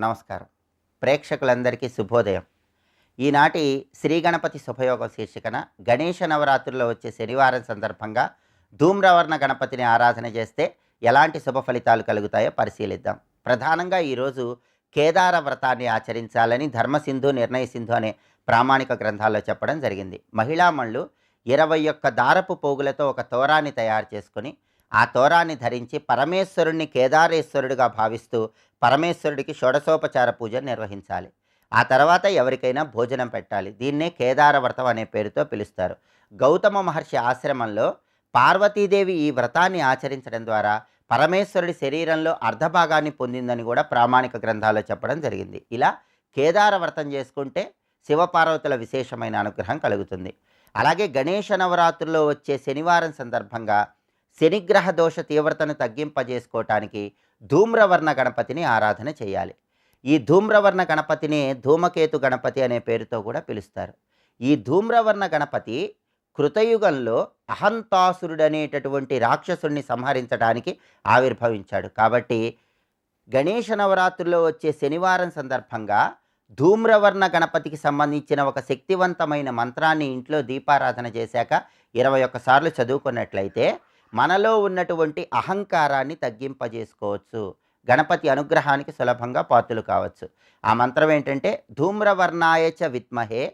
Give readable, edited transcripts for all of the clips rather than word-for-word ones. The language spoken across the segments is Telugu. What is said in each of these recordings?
నమస్కారం. ప్రేక్షకులందరికీ శుభోదయం. ఈనాటి శ్రీ గణపతి శుభయోగం శీర్షికన గణేష నవరాత్రుల్లో వచ్చే శనివారం సందర్భంగా ధూమ్రవర్ణ గణపతిని ఆరాధన చేస్తే ఎలాంటి శుభ ఫలితాలు కలుగుతాయో పరిశీలిద్దాం. ప్రధానంగా ఈరోజు కేదార వ్రతాన్ని ఆచరించాలని ధర్మసింధు, నిర్ణయసింధు అనే ప్రామాణిక గ్రంథాల్లో చెప్పడం జరిగింది. మహిళామణులు 21 దారపు పోగులతో ఒక తోరాన్ని తయారు చేసుకొని ఆ తోరాన్ని ధరించి పరమేశ్వరుణ్ణి కేదారేశ్వరుడిగా భావిస్తూ పరమేశ్వరుడికి షోడశోపచార పూజ నిర్వహించాలి. ఆ తర్వాత ఎవరికైనా భోజనం పెట్టాలి. దీన్నే కేదార వ్రతం అనే పేరుతో పిలుస్తారు. గౌతమ మహర్షి ఆశ్రమంలో పార్వతీదేవి ఈ వ్రతాన్ని ఆచరించడం ద్వారా పరమేశ్వరుడి శరీరంలో అర్ధభాగాన్ని పొందిందని కూడా ప్రామాణిక గ్రంథాల్లో చెప్పడం జరిగింది. ఇలా కేదార వ్రతం చేసుకుంటే శివపార్వతుల విశేషమైన అనుగ్రహం కలుగుతుంది. అలాగే గణేష నవరాత్రుల్లో వచ్చే శనివారం సందర్భంగా శనిగ్రహ దోష తీవ్రతను తగ్గింపజేసుకోవటానికి ధూమ్రవర్ణ గణపతిని ఆరాధన చేయాలి. ఈ ధూమ్రవర్ణ గణపతిని ధూమకేతు గణపతి అనే పేరుతో కూడా పిలుస్తారు. ఈ ధూమ్రవర్ణ గణపతి కృతయుగంలో అహంతాసురుడనేటటువంటి రాక్షసుడిని సంహరించడానికి ఆవిర్భవించాడు. కాబట్టి గణేష నవరాత్రుల్లో వచ్చే శనివారం సందర్భంగా ధూమ్రవర్ణ గణపతికి సంబంధించిన ఒక శక్తివంతమైన మంత్రాన్ని ఇంట్లో దీపారాధన చేశాక 21 సార్లు చదువుకున్నట్లయితే మనలో ఉన్నటువంటి అహంకారాన్ని తగ్గింపజేసుకోవచ్చు. గణపతి అనుగ్రహానికి సులభంగా పాత్రలు కావచ్చు. ఆ మంత్రం ఏంటంటే ధూమ్రవర్ణాయచ విద్మహే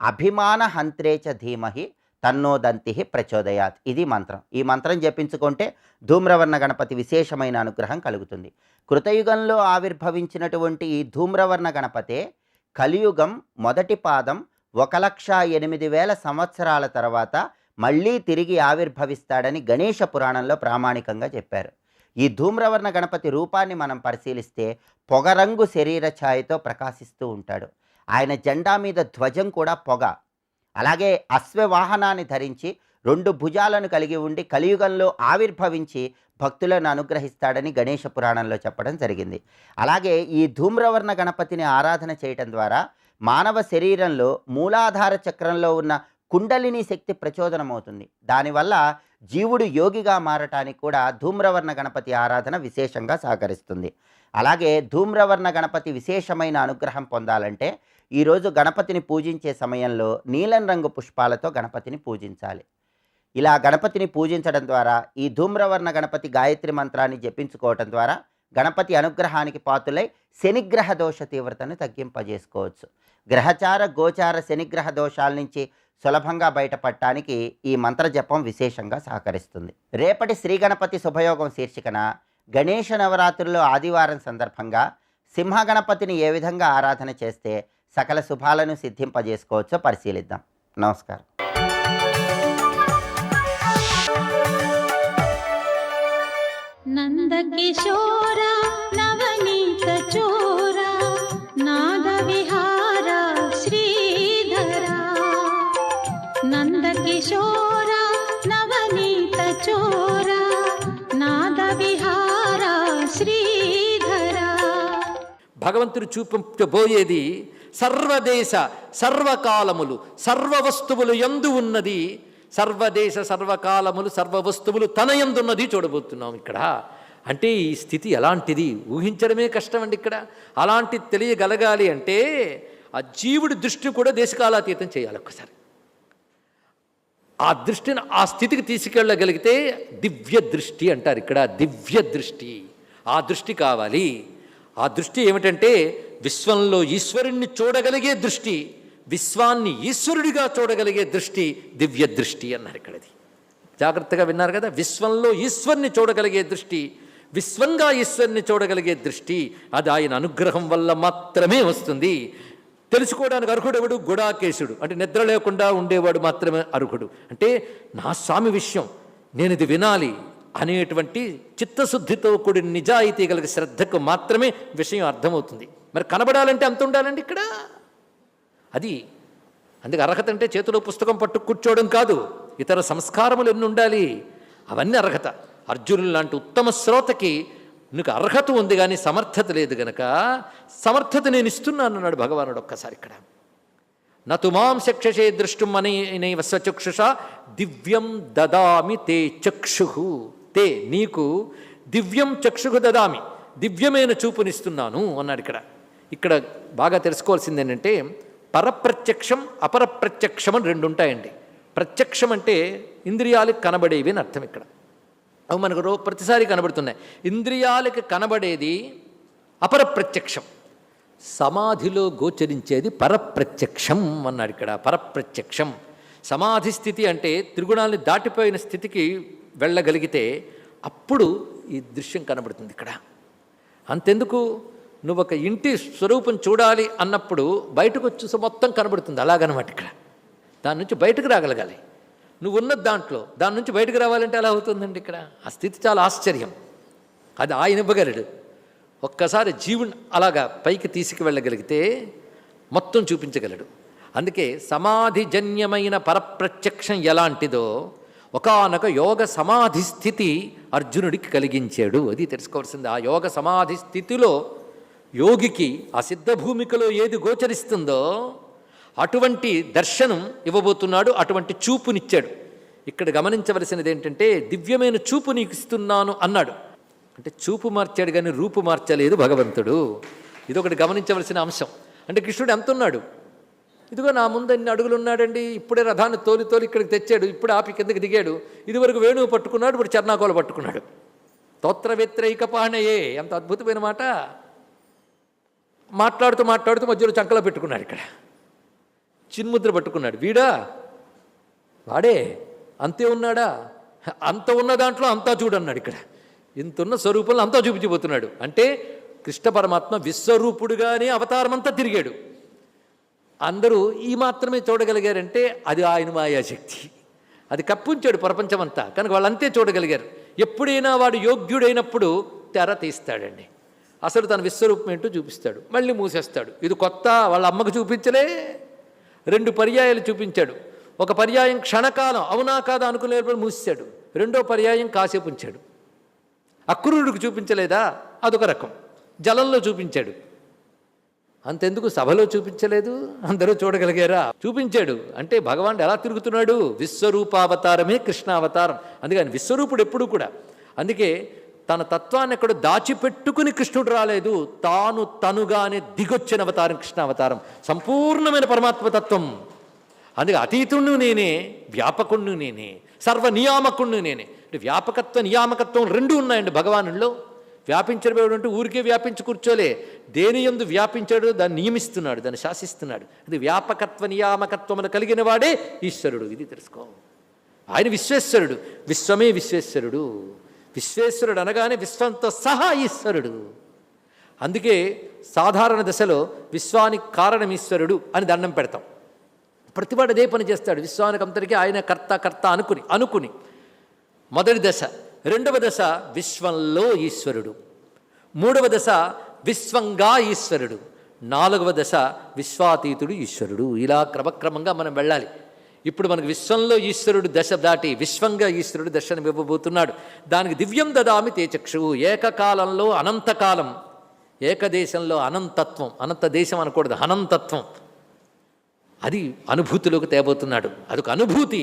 అభిమాన హంత్రేచ ధీమహి తన్నోదంతి ప్రచోదయాత్. ఇది మంత్రం. ఈ మంత్రం జపించుకుంటే ధూమ్రవర్ణ గణపతి విశేషమైన అనుగ్రహం కలుగుతుంది. కృతయుగంలో ఆవిర్భవించినటువంటి ఈ ధూమ్రవర్ణ గణపతే కలియుగం మొదటి పాదం 1,08,000 సంవత్సరాల తర్వాత మళ్ళీ తిరిగి ఆవిర్భవిస్తాడని గణేష పురాణంలో ప్రామాణికంగా చెప్పారు. ఈ ధూమ్రవర్ణ గణపతి రూపాన్ని మనం పరిశీలిస్తే పొగరంగు శరీర ఛాయతో ప్రకాశిస్తూ ఉంటాడు. ఆయన జెండా మీద ధ్వజం కూడా పొగ. అలాగే అశ్వవాహనాన్ని ధరించి 2 భుజాలను కలిగి ఉండి కలియుగంలో ఆవిర్భవించి భక్తులను అనుగ్రహిస్తాడని గణేష పురాణంలో చెప్పడం జరిగింది. అలాగే ఈ ధూమ్రవర్ణ గణపతిని ఆరాధన చేయటం ద్వారా మానవ శరీరంలో మూలాధార చక్రంలో ఉన్న కుండలిని శక్తి ప్రచోదనమవుతుంది. దానివల్ల జీవుడు యోగిగా మారటానికి కూడా ధూమ్రవర్ణ గణపతి ఆరాధన విశేషంగా సహకరిస్తుంది. అలాగే ధూమ్రవర్ణ గణపతి విశేషమైన అనుగ్రహం పొందాలంటే ఈరోజు గణపతిని పూజించే సమయంలో నీలం రంగు పుష్పాలతో గణపతిని పూజించాలి. ఇలా గణపతిని పూజించడం ద్వారా ఈ ధూమ్రవర్ణ గణపతి గాయత్రి మంత్రాన్ని జపించుకోవటం ద్వారా గణపతి అనుగ్రహానికి పాత్రులై శనిగ్రహ దోష తీవ్రతను తగ్గింపజేసుకోవచ్చు. గ్రహచార గోచార శనిగ్రహ దోషాల నుంచి సులభంగా బయటపడటానికి ఈ మంత్రజపం విశేషంగా సహకరిస్తుంది. రేపటి శ్రీ గణపతి శుభయోగం శీర్షికన గణేష నవరాత్రుల్లో ఆదివారం సందర్భంగా సింహ గణపతిని ఏ విధంగా ఆరాధన చేస్తే సకల శుభాలను సిద్ధింపజేసుకోవచ్చో పరిశీలిద్దాం. నమస్కారం. నందకిశోర నవనీత చోర నాద విహార శ్రీధర నందకిశోర నవనీత చోర నాద విహార శ్రీధర. భగవంతుడు చూపించబోయేది సర్వదేశ సర్వకాలములు సర్వ వస్తువులు యందు ఉన్నది. సర్వదేశ సర్వకాలములు సర్వ వస్తువులు తన యందున్నది చూడబోతున్నాం ఇక్కడ. అంటే ఈ స్థితి ఎలాంటిది ఊహించడమే కష్టం అండి. ఇక్కడ అలాంటి తెలియగలగాలి అంటే ఆ జీవుడి దృష్టి కూడా దేశకాలాతీతం చేయాలి. ఒక్కసారి ఆ దృష్టిని ఆ స్థితికి తీసుకెళ్ళగలిగితే దివ్య దృష్టి అంటారు. ఇక్కడ దివ్య దృష్టి, ఆ దృష్టి కావాలి. ఆ దృష్టి ఏమిటంటే విశ్వంలో ఈశ్వరుణ్ణి చూడగలిగే దృష్టి, విశ్వాన్ని ఈశ్వరుడిగా చూడగలిగే దృష్టి దివ్య దృష్టి అన్నారు. ఇక్కడది జాగ్రత్తగా విన్నారు కదా. విశ్వంలో ఈశ్వరుని చూడగలిగే దృష్టి, విశ్వంగా ఈశ్వరుని చూడగలిగే దృష్టి, అది ఆయన అనుగ్రహం వల్ల మాత్రమే వస్తుంది. తెలుసుకోవడానికి అర్హుడెవడు? గుడాకేశుడు, అంటే నిద్ర లేకుండా ఉండేవాడు మాత్రమే అర్హుడు. అంటే నా స్వామి విషయం నేను ఇది వినాలి అనేటువంటి చిత్తశుద్ధితో కూడిన నిజాయితీ కలిగే శ్రద్ధకు మాత్రమే విషయం అర్థమవుతుంది. మరి కనబడాలంటే అంత ఉండాలండి ఇక్కడ. అది అందుకే అర్హత అంటే చేతిలో పుస్తకం పట్టు కూర్చోవడం కాదు, ఇతర సంస్కారములు ఎన్ని ఉండాలి, అవన్నీ అర్హత. అర్జునుడు లాంటి ఉత్తమ శ్రోతకి నీకు అర్హత ఉంది కానీ సమర్థత లేదు గనక సమర్థత నేను ఇస్తున్నాను అన్నాడు భగవానుడు. ఒక్కసారి ఇక్కడ నతు మాం చక్షసే దృష్టుం అనేనైవ స్వచక్షుష దివ్యం దదామి తే చక్షు. తే నీకు దివ్యం చక్షుకు దదామి, దివ్యమైన చూపునిస్తున్నాను అన్నాడు ఇక్కడ. ఇక్కడ బాగా తెలుసుకోవాల్సింది ఏంటంటే పరప్రత్యక్షం అపరప్రత్యక్షం అని రెండు ఉంటాయండి. ప్రత్యక్షం అంటే ఇంద్రియాలకు కనబడేవి అని అర్థం. ఇక్కడ అవి మనకు ప్రతిసారి కనబడుతున్నాయి. ఇంద్రియాలకు కనబడేది అపరప్రత్యక్షం, సమాధిలో గోచరించేది పరప్రత్యక్షం అన్నాడు ఇక్కడ. పరప్రత్యక్షం సమాధి స్థితి అంటే త్రిగుణాలని దాటిపోయిన స్థితికి వెళ్ళగలిగితే అప్పుడు ఈ దృశ్యం కనబడుతుంది ఇక్కడ. అంతెందుకు, నువ్వు ఒక ఇంటి స్వరూపం చూడాలి అన్నప్పుడు బయటకు వచ్చి మొత్తం కనబడుతుంది, అలాగనమాట. ఇక్కడ దాని నుంచి బయటకు రాగలగాలి. నువ్వు ఉన్నది దాంట్లో, దాని నుంచి బయటకు రావాలంటే ఎలా అవుతుందండి? ఇక్కడ ఆ స్థితి చాలా ఆశ్చర్యం. అది ఆయన ఇవ్వగలడు. ఒక్కసారి జీవుని అలాగా పైకి తీసుకువెళ్ళగలిగితే మొత్తం చూపించగలడు. అందుకే సమాధిజన్యమైన పరప్రత్యక్షం ఎలాంటిదో ఒకానొక యోగ సమాధి స్థితి అర్జునుడికి కలిగించాడు. అది తెలుసుకోవాల్సింది. ఆ యోగ సమాధి స్థితిలో యోగికి ఆ సిద్ధభూమికలో ఏది గోచరిస్తుందో అటువంటి దర్శనం ఇవ్వబోతున్నాడు, అటువంటి చూపునిచ్చాడు. ఇక్కడ గమనించవలసినది ఏంటంటే దివ్యమైన చూపు నీకు ఇస్తున్నాను అన్నాడు. అంటే చూపు మార్చాడు కానీ రూపు మార్చలేదు భగవంతుడు. ఇదొకటి గమనించవలసిన అంశం. అంటే కృష్ణుడు ఎంత ఉన్నాడు? ఇదిగో నా ముందు అన్ని అడుగులు ఉన్నాడండి. ఇప్పుడే రథాన్ని తోలి తోలి ఇక్కడికి తెచ్చాడు, ఇప్పుడు ఆపి కిందకి దిగాడు. ఇదివరకు వేణువు పట్టుకున్నాడు, ఇప్పుడు చర్నాకోల పట్టుకున్నాడు. తోత్ర వ్యతిరేక పాహనయే, ఎంత అద్భుతమైన మాట. మాట్లాడుతూ మాట్లాడుతూ మధ్యలో చంకలో పెట్టుకున్నాడు. ఇక్కడ చిన్ముద్ర పట్టుకున్నాడు. వీడా వాడే అంతే ఉన్నాడా? అంత ఉన్న దాంట్లో అంతా చూడన్నాడు. ఇక్కడ ఇంతున్న స్వరూపంలో అంతా చూపించిపోతున్నాడు. అంటే కృష్ణ పరమాత్మ విశ్వరూపుడుగానే అవతారం అంతా తిరిగాడు. అందరూ ఈ మాత్రమే చూడగలిగారంటే అది ఆయన మాయాశక్తి. అది కప్పించాడు ప్రపంచమంతా, కనుక వాళ్ళంతే చూడగలిగారు. ఎప్పుడైనా వాడు యోగ్యుడైనప్పుడు తెర తీస్తాడండి. అసలు తన విశ్వరూపం ఏంటో చూపిస్తాడు, మళ్ళీ మూసేస్తాడు. ఇది కొత్త, వాళ్ళ అమ్మకు చూపించలే. 2 పర్యాయాలు చూపించాడు. ఒక పర్యాయం క్షణకాలం అవునా కాదా అనుకునేప్పుడు మూసాడు. రెండో పర్యాయం కాసేపు ఉంచాడు. అక్రూరుడికి చూపించలేదా? అదొక రకం. జలంలో చూపించాడు. అంతెందుకు సభలో చూపించలేదు? అందరూ చూడగలిగారా? చూపించాడు. అంటే భగవానుడు ఎలా తిరుగుతున్నాడు? విశ్వరూపావతారమే కృష్ణావతారం. అందుకని విశ్వరూపుడు ఎప్పుడు కూడా. అందుకే తన తత్వాన్ని ఎక్కడ దాచిపెట్టుకుని కృష్ణుడు రాలేదు, తనుగానే దిగొచ్చిన అవతారం కృష్ణావతారం. సంపూర్ణమైన పరమాత్మతత్వం. అందుకే అతీతుణ్ణి నేనే, వ్యాపకుణ్ణి నేనే, సర్వనియామకుణ్ణి నేనే. అంటే వ్యాపకత్వ నియామకత్వం 2 ఉన్నాయండి భగవానుల్లో. వ్యాపించబోడు అంటే ఊరికే వ్యాపించి కూర్చోలే. దేని యందు వ్యాపించాడు దాన్ని నియమిస్తున్నాడు, దాన్ని శాసిస్తున్నాడు. అది వ్యాపకత్వ నియామకత్వములు కలిగిన వాడే ఈశ్వరుడు. ఇది తెలుసుకో. ఆయన విశ్వేశ్వరుడు, విశ్వమే విశ్వేశ్వరుడు. విశ్వేశ్వరుడు అనగానే విశ్వంతో సహా ఈశ్వరుడు. అందుకే సాధారణ దశలో విశ్వానికి కారణం ఈశ్వరుడు అని దండం పెడతాం. ప్రతివాడు అదే పని చేస్తాడు. విశ్వానికి అంతటికీ ఆయన కర్త అనుకుని మొదటి దశ. రెండవ దశ విశ్వంలో ఈశ్వరుడు. మూడవ దశ విశ్వంగా ఈశ్వరుడు. 4వ దశ విశ్వాతీతుడు ఈశ్వరుడు. ఇలా క్రమక్రమంగా మనం వెళ్ళాలి. ఇప్పుడు మనకు విశ్వంలో ఈశ్వరుడు దశ దాటి విశ్వంగా ఈశ్వరుడు దర్శనం ఇవ్వబోతున్నాడు. దానికి దివ్యం దదామి తే చక్షువు. ఏకకాలంలో అనంతకాలం, ఏకదేశంలో అనంతత్వం. అనంత దేశం అనకూడదు, అనంతత్వం. అది అనుభూతిలోకి తేబోతున్నాడు. అదొక అనుభూతి.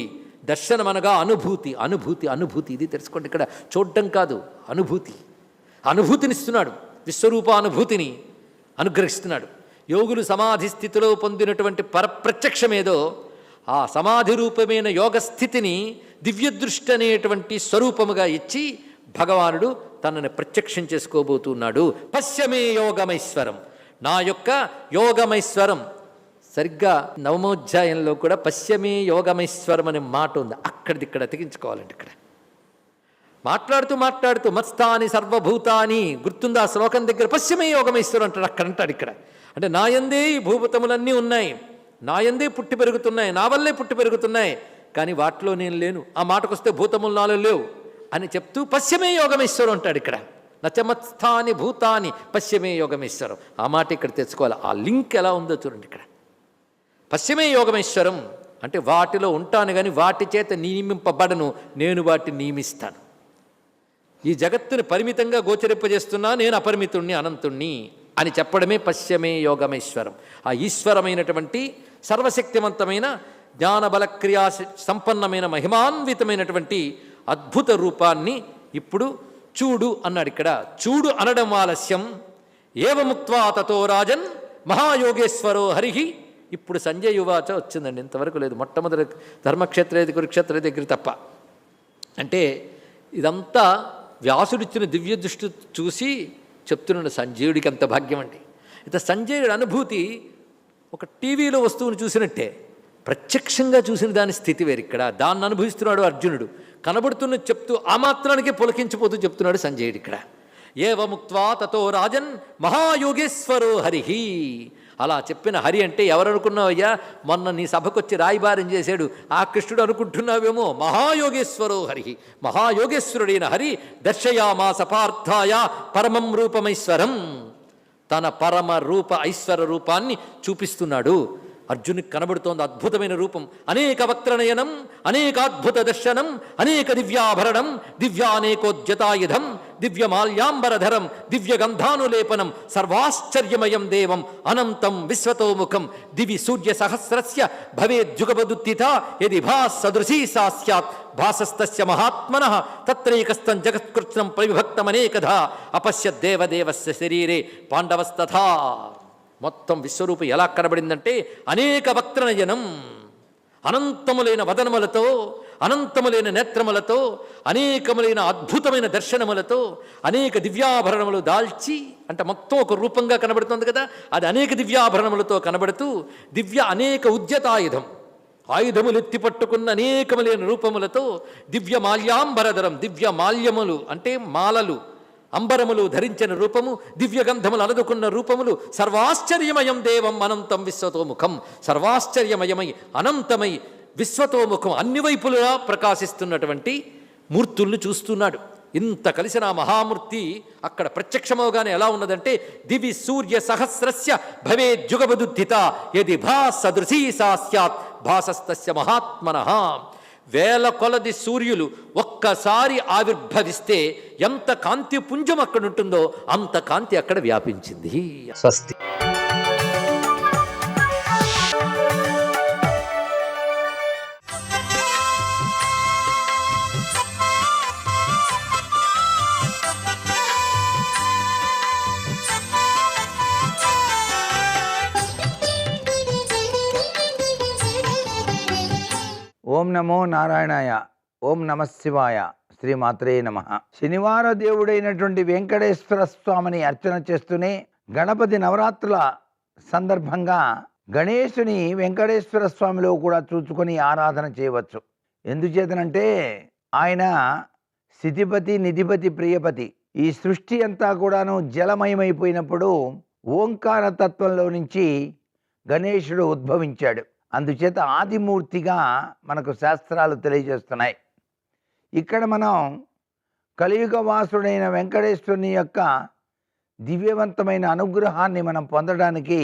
దర్శనం అనగా అనుభూతి. ఇది తెలుసుకోండి. ఇక్కడ చూడడం కాదు, అనుభూతినిస్తున్నాడు. విశ్వరూపానుభూతిని అనుగ్రహిస్తున్నాడు. యోగులు సమాధి స్థితిలో పొందినటువంటి పరప్రత్యక్షమేదో ఆ సమాధి రూపమైన యోగస్థితిని దివ్యదృష్టి అనేటువంటి స్వరూపముగా ఇచ్చి భగవానుడు తనని ప్రత్యక్షం చేసుకోబోతున్నాడు. పశ్యమే యోగమైశ్వరం, నా యొక్క యోగమైశ్వరం. సరిగ్గా 9వ కూడా పశ్యమే యోగమైశ్వరం అనే మాట ఉంది. అక్కడిక్కడ అతికించుకోవాలండి. ఇక్కడ మాట్లాడుతూ మత్స్థాని సర్వభూతాని గుర్తుందా? ఆ శ్లోకం దగ్గర పశ్యమే యోగమైశ్వరం అంటాడు. అక్కడ అంటాడు. ఇక్కడ అంటే నాయందే ఈ భూభూతములన్నీ ఉన్నాయి, నాయందే పుట్టి పెరుగుతున్నాయి, నా వల్లే పుట్టి పెరుగుతున్నాయి, కానీ వాటిలో నేను లేను. ఆ మాటకొస్తే భూతములు నాలో లేవు అని చెప్తూ పశ్యమే యోగమేశ్వరం అంటాడు. ఇక్కడ నచమత్స్థాని భూతాని పశ్యమే యోగమేశ్వరం. ఆ మాట ఇక్కడ తెచ్చుకోవాలి. ఆ లింక్ ఎలా ఉందో చూడండి. ఇక్కడ పశ్యమే యోగమేశ్వరం అంటే వాటిలో ఉంటాను కానీ వాటి చేత నియమింపబడను, నేను వాటిని నియమిస్తాను. ఈ జగత్తుని పరిమితంగా గోచరింపజేస్తున్నా, నేను అపరిమితుణ్ణి, అనంతుణ్ణి అని చెప్పడమే పశ్యమే యోగమేశ్వరం. ఆ ఈశ్వరమైనటువంటి సర్వశక్తివంతమైన జ్ఞానబలక్రియా సంపన్నమైన మహిమాన్వితమైనటువంటి అద్భుత రూపాన్ని ఇప్పుడు చూడు అన్నాడు. ఇక్కడ చూడు అనడం ఆలస్యం, ఏవముక్త్వా తతో రాజన్ మహాయోగేశ్వరో హరిహి. ఇప్పుడు సంజయ్ యువాచ వచ్చిందండి, ఇంతవరకు లేదు. మొట్టమొదటి ధర్మక్షేత్రేది కురుక్షేత్ర దగ్గర తప్ప. అంటే ఇదంతా వ్యాసుడిచ్చిన దివ్య దృష్టి చూసి చెప్తున్నాడు సంజయుడికి అంత భాగ్యం అండి. ఇత సంజయుడి అనుభూతి ఒక టీవీలో వస్తువును చూసినట్టే, ప్రత్యక్షంగా చూసిన దాని స్థితి వేరు. ఇక్కడ దాన్ని అనుభవిస్తున్నాడు అర్జునుడు, కనబడుతున్న చెప్తూ ఆ మాత్రానికే పులకించిపోతూ చెప్తున్నాడు సంజయుడు ఇక్కడ. ఏవముక్త్వా తతో రాజన్ మహాయోగేశ్వరో హరిహి. అలా చెప్పిన హరి అంటే ఎవరనుకున్నావయ్యా? మొన్న నీ సభకొచ్చి రాయబారం చేశాడు ఆ కృష్ణుడు అనుకుంటున్నావేమో. మహాయోగేశ్వరో హరి, మహాయోగేశ్వరుడైన హరి దర్శయామాస పార్థాయ పరమం రూపమైశ్వరం. తన పరమ రూప ఐశ్వర రూపాన్ని చూపిస్తున్నాడు. అర్జునికి కనబడుతోంది అద్భుతమైన రూపం. అనేక వక్త్రనయనం, అనేకాద్భుత దర్శనం, అనేక దివ్యాభరణం, దివ్యానేకోద్యతాయుధం, దివ్యమాల్యాంబరధరం, దివ్యగంధానులేపనం, సర్వాశ్చర్యమయం దేవం అనంతం విశ్వతోముఖం. దివి సూర్య సహస్రస్య భవేద్యుగపదుత్థిత యది భాసదృశీ సా స్యాత్ భాసస్తస్య మహాత్మనః తత్రైకస్తం జగత్కృత్స్నం ప్రవిభక్తమనేకధా అపశ్యద్ దేవదేవస్య శరీరే పాండవస్తథా. మొత్తం విశ్వరూపం ఎలా కనబడిందంటే అనేక వక్త్రనయనం, అనంతములైన వదనములతో, అనంతములైన నేత్రములతో, అనేకములైన అద్భుతమైన దర్శనములతో, అనేక దివ్యాభరణములు దాల్చి, అంటే మొత్తం ఒక రూపంగా కనబడుతుంది కదా, అది అనేక దివ్యాభరణములతో కనబడుతూ దివ్య అనేక ఉద్యతాయుధం, ఆయుధములు ఎత్తి పట్టుకున్న అనేకములైన రూపములతో, దివ్య మాల్యాంబరధరం, దివ్య మాల్యములు అంటే మాలలు, అంబరములు ధరించిన రూపము, దివ్యగంధములు అలదుకున్న రూపములు, సర్వాశ్చర్యమయం దేవం అనంతం విశ్వతోముఖం. సర్వాశ్చర్యమయమై అనంతమై విశ్వతోముఖం అన్ని వైపులా ప్రకాశిస్తున్నటువంటి మూర్తుల్ని చూస్తున్నాడు. ఇంత కలిసిన ఆ మహామూర్తి అక్కడ ప్రత్యక్షమవగానే ఎలా ఉన్నదంటే దివి సూర్య సహస్రస్య భవేద్యుగపదుత్థిత యది భాసదృశీ సా స్యాత్ భాసస్తస్య మహాత్మనః. వేల కొలది సూర్యులు ఒక్కసారి ఆవిర్భవిస్తే ఎంత కాంతి పుంజం అక్కడ ఉంటుందో అంత కాంతి అక్కడ వ్యాపించింది. స్వస్తి. ఓం నమో నారాయణాయ. ఓం నమ శివాయ. శ్రీమాత్రే నమ. శనివార దేవుడైనటువంటి వెంకటేశ్వర స్వామిని అర్చన చేస్తూనే గణపతి నవరాత్రుల సందర్భంగా గణేశుని వెంకటేశ్వర స్వామిలో కూడా చూసుకొని ఆరాధన చేయవచ్చు. ఎందుచేతనంటే ఆయన స్థితిపతి, నిధిపతి, ప్రియపతి. ఈ సృష్టి అంతా కూడాను జలమయమైపోయినప్పుడు ఓంకార తత్వంలో నుంచి గణేశుడు ఉద్భవించాడు. అందుచేత ఆదిమూర్తిగా మనకు శాస్త్రాలు తెలియజేస్తున్నాయి. ఇక్కడ మనం కలియుగ వాసుడైన వెంకటేశ్వరుని యొక్క దివ్యవంతమైన అనుగ్రహాన్ని మనం పొందడానికి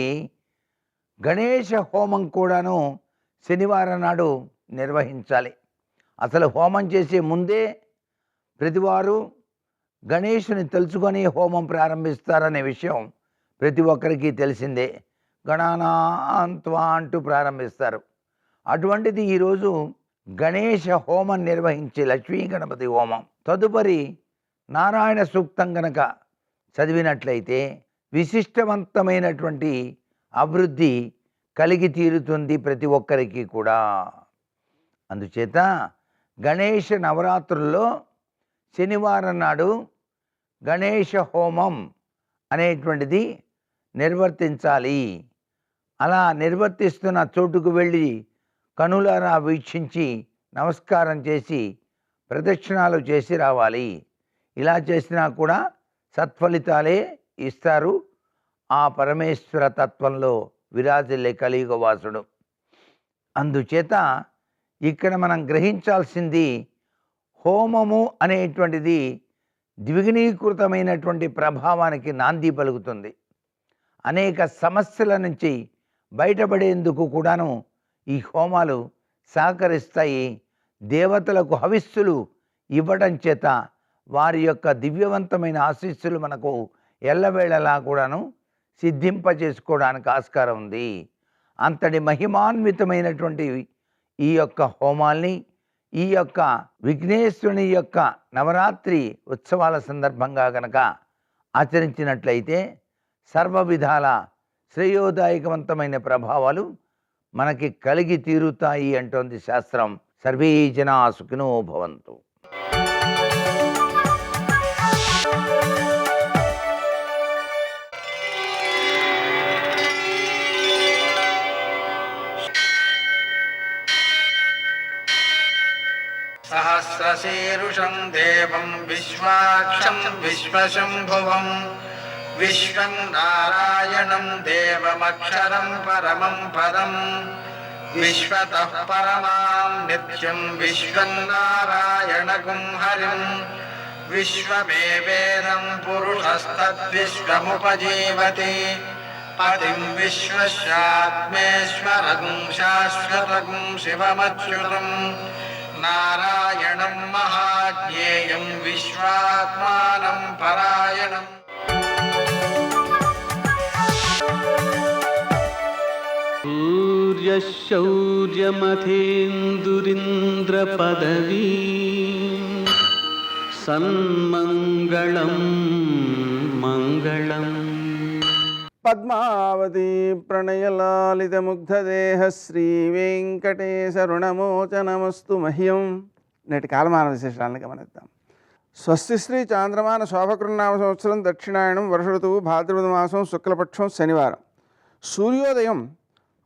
గణేశ హోమం కూడాను శనివారం నాడు నిర్వహించాలి. అసలు హోమం చేసే ముందే ప్రతివారు గణేశుని తలుచుకొని హోమం ప్రారంభిస్తారనే విషయం ప్రతి ఒక్కరికి తెలిసిందే. గణానాన్త్వా అంటూ ప్రారంభిస్తారు. అటువంటిది ఈరోజు గణేశ హోమం నిర్వహించి లక్ష్మీ గణపతి హోమం తదుపరి నారాయణ సూక్తం గనక చదివినట్లయితే విశిష్టవంతమైనటువంటి అభివృద్ధి కలిగి తీరుతుంది ప్రతి ఒక్కరికి కూడా. అందుచేత గణేష నవరాత్రుల్లో శనివారం నాడు గణేష హోమం అనేటువంటిది నిర్వర్తించాలి. అలా నిర్వర్తిస్తున్న చోటుకు వెళ్ళి కనులారా వీక్షించి నమస్కారం చేసి ప్రదక్షిణాలు చేసి రావాలి. ఇలా చేసినా కూడా సత్ఫలితాలే ఇస్తారు ఆ పరమేశ్వర తత్వంలో విరాజిల్లే కలియుగ వాసుడు. అందుచేత ఇక్కడ మనం గ్రహించాల్సింది హోమము అనేటువంటిది ద్విగుణీకృతమైనటువంటి ప్రభావానికి నాంది పలుకుతుంది. అనేక సమస్యల నుంచి బయటపడేందుకు కూడాను ఈ హోమాలు సహకరిస్తాయి. దేవతలకు హవిస్సులు ఇవ్వడం చేత వారి యొక్క దివ్యవంతమైన ఆశీస్సులు మనకు ఎల్లవేళలా కూడాను సిద్ధింపజేసుకోవడానికి ఆస్కారం ఉంది. అంతటి మహిమాన్వితమైనటువంటి ఈ యొక్క హోమాల్ని ఈ యొక్క విఘ్నేశ్వరుని యొక్క నవరాత్రి ఉత్సవాల సందర్భంగా గనక ఆచరించినట్లయితే సర్వ విధాల శ్రేయోదాయకవంతమైన ప్రభావాలు మనకి కలిగి తీరుతాయి అంటోంది శాస్త్రం. సర్వే జనా సుఖినో భవంతు. सहस्रशीर्षं देवं विश्वाक्षं विश्वशम्भुवं विश्वं नारायणं देवमक्षरं परमं पदं विश्वतः परमां नित्यं विश्वं नारायणगुं हरिं विश्वमेवेदं पुरुषस्तद्विश्वमुपजीवति पतिं विश्वस्यात्मेश्वरगुं शाश्वतगुं शिवमच्युतम् नारायणं महाज्ञेयं विश्वात्मानं परायणम्. सूर्यशौर्यमथेन्दुरिन्द्रपदवी सन्मङ्गलं मङ्गलम्. పద్మావతి ప్రణయలాలితముగ్ధదేహ శ్రీ వెంకటేశరుణమోచనమస్తు మహ్యం. నేటి కాలమాన విశేషాలను గమనిద్దాం. స్వస్తి శ్రీ చాంద్రమాన శోభకృన్నామ సంవత్సరం దక్షిణాయనం వర్ష ఋతువు భాద్రపద మాసం శుక్లపక్షం శనివారం. సూర్యోదయం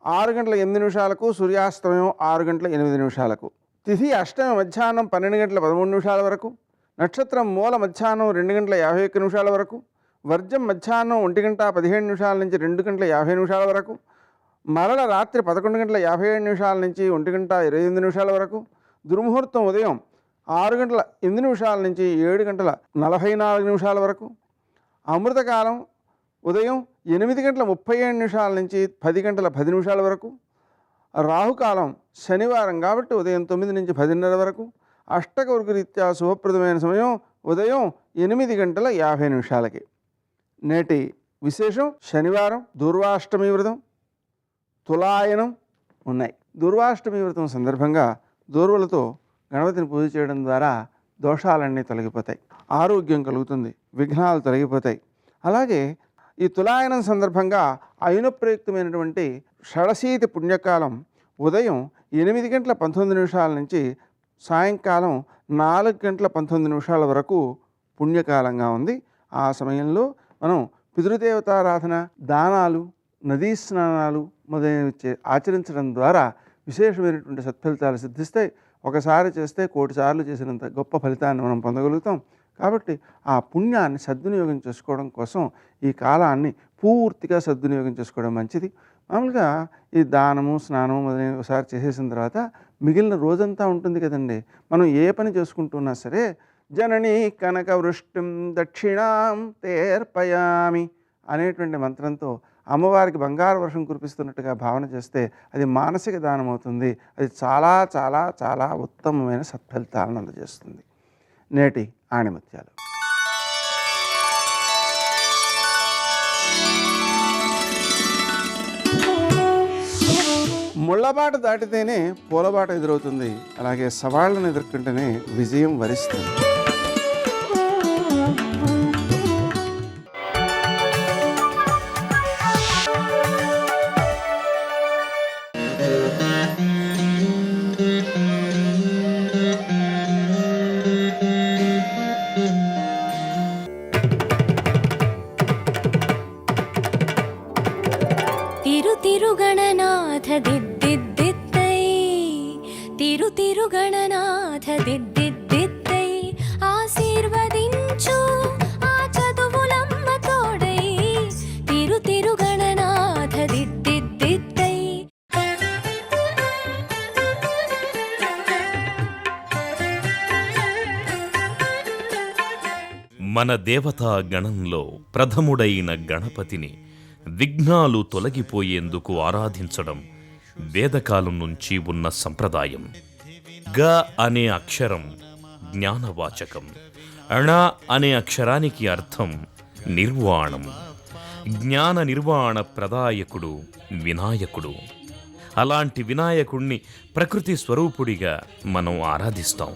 6:08, సూర్యాస్తమయం 6:08. తిథి అష్టమి మధ్యాహ్నం 12:13 వరకు. నక్షత్రం మూల మధ్యాహ్నం 2:51 వరకు. వర్జం మధ్యాహ్నం 1:17 నుంచి 2:50 వరకు. మరల రాత్రి 11:57 నుంచి 1:28 వరకు. దుర్ముహూర్తం ఉదయం 6:08 నుంచి 7:44 వరకు. అమృతకాలం ఉదయం 8:37 నుంచి 10:10 వరకు. రాహుకాలం శనివారం కాబట్టి ఉదయం 9 నుంచి 10:30 వరకు. అష్టకవర్గరీత్యా శుభప్రదమైన సమయం ఉదయం 8:50 నేటి విశేషం శనివారం, దూర్వాష్టమి వ్రతం, తులాయనం ఉన్నాయి. దూర్వాష్టమి వ్రతం సందర్భంగా దూర్వలతో గణపతిని పూజ చేయడం ద్వారా దోషాలన్నీ తొలగిపోతాయి, ఆరోగ్యం కలుగుతుంది, విఘ్నాలు తొలగిపోతాయి. అలాగే ఈ తులాయనం సందర్భంగా అయునప్రయుక్తమైనటువంటి షడశీతి పుణ్యకాలం ఉదయం 8:19 నుంచి సాయంకాలం 4:19 వరకు పుణ్యకాలంగా ఉంది. ఆ సమయంలో మనం పితృదేవతారాధన, దానాలు, నదీ స్నానాలు మొదలైనవి ఆచరించడం ద్వారా విశేషమైనటువంటి సత్ఫలితాలు సిద్ధిస్తాయి. ఒకసారి చేస్తే 1,000,000 సార్లు చేసినంత గొప్ప ఫలితాన్ని మనం పొందగలుగుతాం. కాబట్టి ఆ పుణ్యాన్ని సద్వినియోగం చేసుకోవడం కోసం ఈ కాలాన్ని పూర్తిగా సద్వినియోగం చేసుకోవడం మంచిది. మామూలుగా ఈ దానము, స్నానము మొదలైనవి ఒకసారి చేసేసిన తర్వాత మిగిలిన రోజంతా ఉంటుంది కదండి. మనం ఏ పని చేసుకుంటున్నా సరే జననీ కనక వృష్టిం దక్షిణాం తేర్పయామి అనేటువంటి మంత్రంతో అమ్మవారికి బంగారు వర్షం కురిపిస్తున్నట్టుగా భావన చేస్తే అది మానసిక దానం అవుతుంది. అది చాలా చాలా చాలా ఉత్తమమైన సత్ఫలితాలను అందజేస్తుంది. నేటి ఆణిముత్యాలు. ముళ్ళబాట దాటితేనే పూలబాట ఎదురవుతుంది. అలాగే సవాళ్లను ఎదుర్కొంటేనే విజయం వరిస్తుంది. తిరుగణనాథ దిద్దిద్దిత్తై, తిరుగణనాథ దిద్దిద్దిత్తై, ఆశీర్వదించు ఆ చదువులమ్మ తోడై, తిరుగణనాథ దిద్దిద్దిత్తై. మన దేవతా గణంలో ప్రథముడైన గణపతిని విఘ్నాలు తొలగిపోయేందుకు ఆరాధించడం వేదకాలం నుంచి ఉన్న సంప్రదాయం. గ అనే అక్షరం జ్ఞానవాచకం. అణ అనే అక్షరానికి అర్థం నిర్వాణం. జ్ఞాన నిర్వాణ ప్రదాయకుడు వినాయకుడు. అలాంటి వినాయకుణ్ణి ప్రకృతి స్వరూపుడిగా మనం ఆరాధిస్తాం.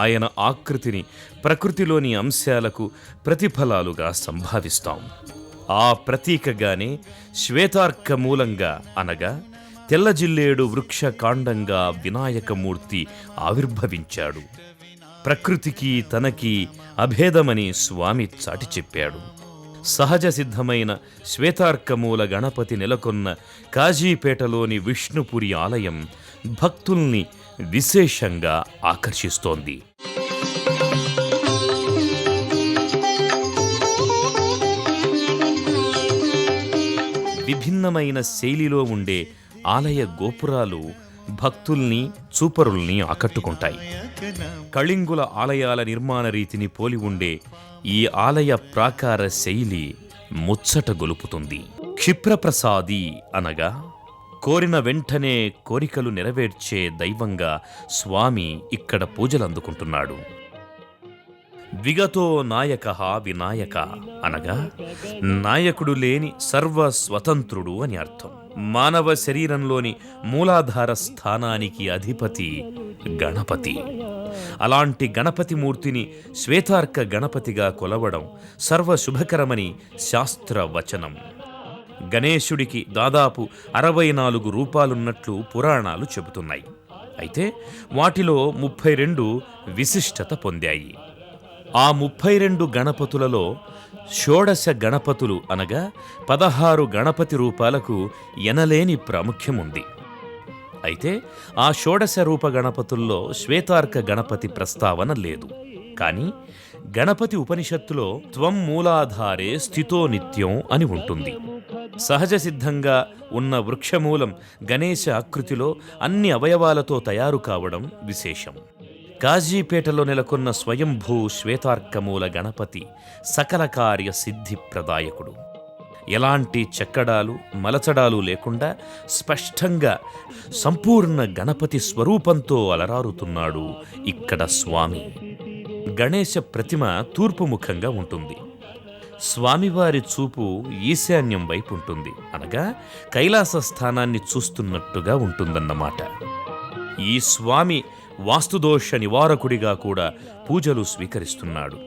ఆయన ఆకృతిని ప్రకృతిలోని అంశాలకు ప్రతిఫలాలుగా సంభావిస్తాం. ఆ ప్రతీకగానే శ్వేతార్క మూలంగా అనగా తెల్లజిల్లేడు వృక్ష కాండంగా వినాయకమూర్తి ఆవిర్భవించాడు. ప్రకృతికి తనకి అభేదమని స్వామి చాటి చెప్పాడు. సహజ సిద్ధమైన శ్వేతార్కమూల గణపతి నెలకొన్న కాజీపేటలోని విష్ణుపురి ఆలయం భక్తుల్ని విశేషంగా ఆకర్షిస్తోంది. విభిన్నమైన శైలిలో ఉండే ఆలయ గోపురాలు భక్తుల్ని చూపరుల్ని ఆకట్టుకుంటాయి. కళింగుల ఆలయాల నిర్మాణ రీతిని పోలి ఉండే ఈ ఆలయ ప్రాకార శైలి ముచ్చట గొలుపుతుంది. క్షిప్రప్రసాది అనగా కోరిన వెంటనే కోరికలు నెరవేర్చే దైవంగా స్వామి ఇక్కడ పూజలందుకుంటున్నాడు. విగతో నాయకః వినాయక అనగా నాయకుడు లేని సర్వస్వతంత్రుడు అని అర్థం. మానవ శరీరంలోని మూలాధార స్థానానికి అధిపతి గణపతి. అలాంటి గణపతి మూర్తిని శ్వేతార్క గణపతిగా కొలవడం సర్వశుభకరమని శాస్త్రవచనం. గణేశుడికి దాదాపు 64 రూపాలున్నట్లు పురాణాలు చెబుతున్నాయి. అయితే వాటిలో 32 విశిష్టత పొందాయి. ఆ 32 గణపతులలో షోడశ గణపతులు అనగా 16 గణపతి రూపాలకు ఎనలేని ప్రాముఖ్యముంది. అయితే ఆ షోడశ రూప గణపతుల్లో శ్వేతార్క గణపతి ప్రస్తావన లేదు. కానీ గణపతి ఉపనిషత్తులో త్వం మూలాధారే స్థితో నిత్యం అని ఉంటుంది. సహజ సిద్ధంగా ఉన్న వృక్షమూలం గణేశ ఆకృతిలో అన్ని అవయవాలతో తయారు కావడం విశేషం. కాజీపేటలో నెలకొన్న స్వయంభూ శ్వేతార్కమూల గణపతి సకల కార్య సిద్ధి ప్రదాయకుడు. ఎలాంటి చెక్కడాలు మలచడాలు లేకుండా స్పష్టంగా సంపూర్ణ గణపతి స్వరూపంతో అలరారుతున్నాడు ఇక్కడ స్వామి. గణేశ ప్రతిమ తూర్పుముఖంగా ఉంటుంది. స్వామివారి చూపు ఈశాన్యం వైపు ఉంటుంది, అనగా కైలాస స్థానాన్ని చూస్తున్నట్టుగా ఉంటుందన్నమాట. ఈ స్వామి వాస్తుదోష నివారకుడిగా కూడా పూజలు స్వీకరిస్తున్నాడు.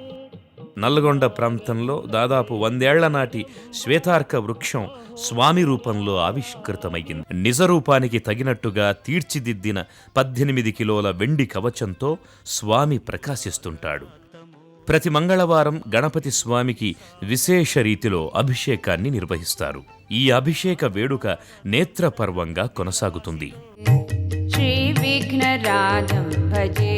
నల్గొండ ప్రాంతంలో దాదాపు 100 ఏళ్ల నాటి శ్వేతార్క వృక్షం స్వామి రూపంలో ఆవిష్కృతమయ్యింది. నిజరూపానికి తగినట్టుగా తీర్చిదిద్దిన 18 కిలోల వెండి కవచంతో స్వామి ప్రకాశిస్తుంటాడు. ప్రతి మంగళవారం గణపతి స్వామికి విశేష రీతిలో అభిషేకాన్ని నిర్వహిస్తారు. ఈ అభిషేక వేడుక నేత్రపర్వంగా కొనసాగుతుంది. श्रीविघ्नराजं भजे